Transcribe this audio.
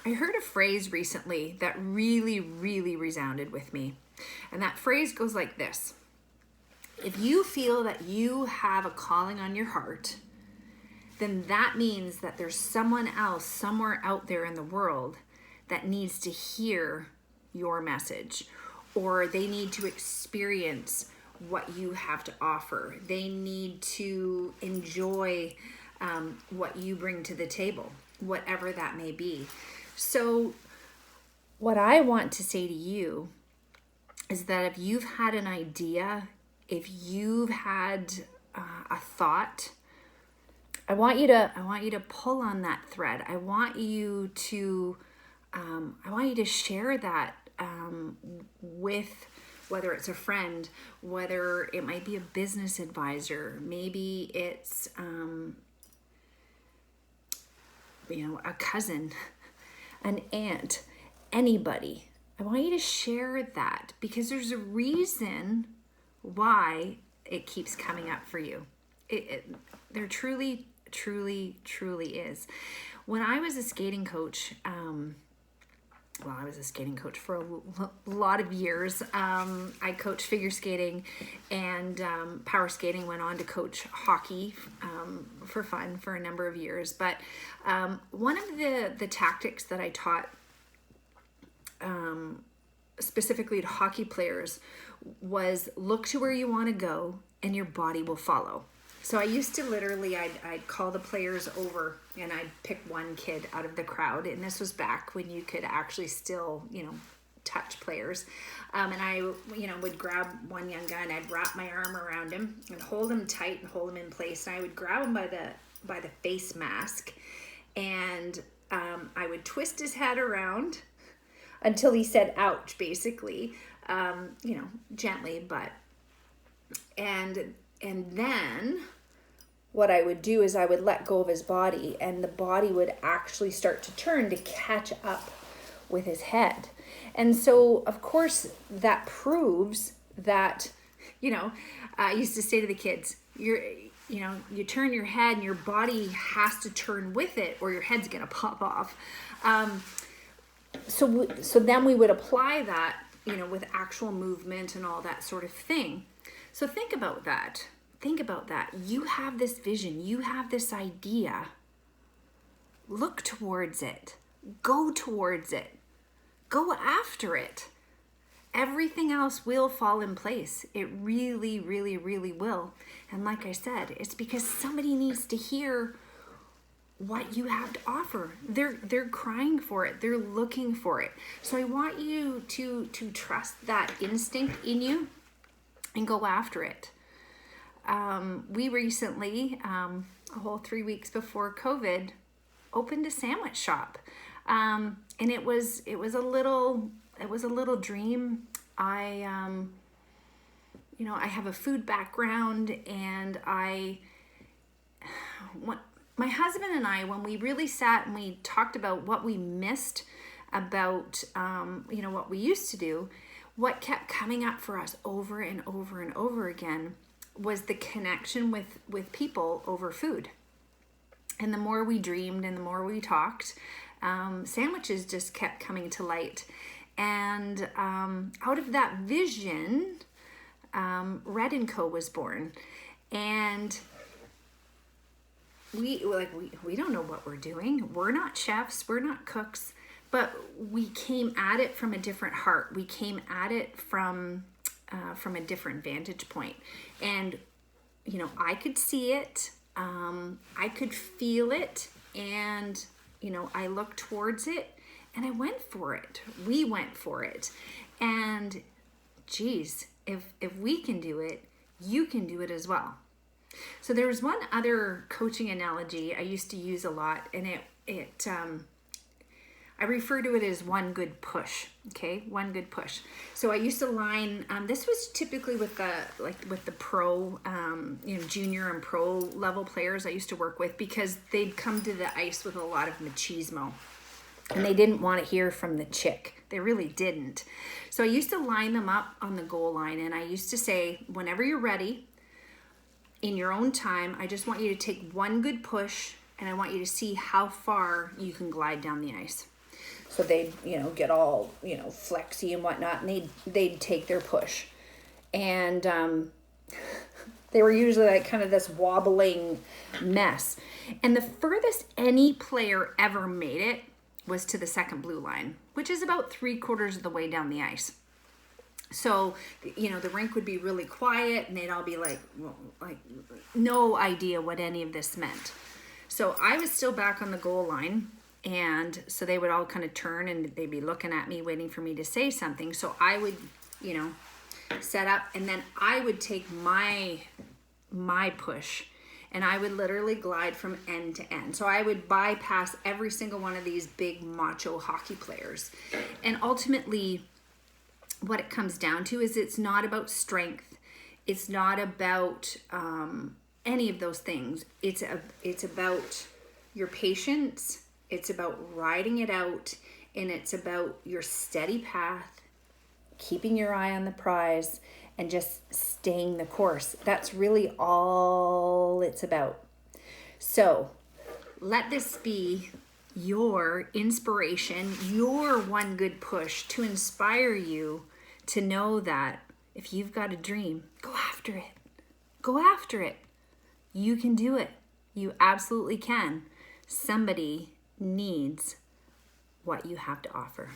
I heard a phrase recently that really, really resounded with me. And that phrase goes like this: if you feel that you have a calling on your heart, then that means that there's someone else somewhere out there in the world that needs to hear your message, or they need to experience what you have to offer. They need to enjoy what you bring to the table, whatever that may be. So, what I want to say to you is that if you've had an idea, if you've had a thought, I want you to pull on that thread. I want you to share that with, whether it's a friend, whether it might be a business advisor, maybe it's a cousin, an aunt, anybody. I want you to share that, because there's a reason why it keeps coming up for you. There truly is. When I was a skating coach, I was a skating coach for a lot of years. I coached figure skating and power skating, went on to coach hockey for fun for a number of years. But one of the tactics that I taught specifically to hockey players was look to where you want to go and your body will follow. So I used to literally, I'd call the players over and I'd pick one kid out of the crowd. And this was back when you could actually still, touch players. And I, would grab one young guy and I'd wrap my arm around him and hold him tight and hold him in place. And I would grab him by the face mask, and I would twist his head around until he said ouch, basically, gently, and then what I would do is I would let go of his body, and the body would actually start to turn to catch up with his head. And so, of course, that proves that, I used to say to the kids, you turn your head and your body has to turn with it or your head's going to pop off. So then we would apply that, with actual movement and all that sort of thing. So think about that. You have this vision. You have this idea. Look towards it. Go towards it. Go after it. Everything else will fall in place. It really, really, really will. And like I said, it's because somebody needs to hear what you have to offer. They're crying for it. They're looking for it. So I want you to trust that instinct in you and go after it. We recently, a whole 3 weeks before COVID, opened a sandwich shop. And it was a little dream. I have a food background, and my husband and I, when we really sat and we talked about what we missed about, what we used to do, what kept coming up for us over and over and over again was the connection with people over food. And the more we dreamed and the more we talked, sandwiches just kept coming to light. And out of that vision, Red & Co. was born. And we don't know what we're doing. We're not chefs, we're not cooks, but we came at it from a different heart. We came at it from a different vantage point. And, I could see it, I could feel it, and, I looked towards it and I went for it. We went for it. And geez, if we can do it, you can do it as well. So there was one other coaching analogy I used to use a lot, and I refer to it as one good push. Okay, one good push. So I used to line. This was typically with the pro, junior and pro level players I used to work with, because they'd come to the ice with a lot of machismo, and they didn't want to hear from the chick. They really didn't. So I used to line them up on the goal line, and I used to say, whenever you're ready, in your own time, I just want you to take one good push, and I want you to see how far you can glide down the ice. So they'd, get all, flexy and whatnot, and they'd take their push. And they were usually like kind of this wobbling mess. And the furthest any player ever made it was to the second blue line, which is about 3/4 of the way down the ice. So, the rink would be really quiet, and they'd all be like no idea what any of this meant. So I was still back on the goal line, and so they would all kind of turn, and they'd be looking at me, waiting for me to say something. So I would, set up, and then I would take my push, and I would literally glide from end to end. So I would bypass every single one of these big macho hockey players. And ultimately, what it comes down to is it's not about strength. It's not about any of those things. It's about your patience. It's about riding it out, and it's about your steady path, keeping your eye on the prize, and just staying the course. That's really all it's about. So let this be your inspiration, your one good push to inspire you to know that if you've got a dream, go after it. Go after it. You can do it. You absolutely can. Somebody needs what you have to offer.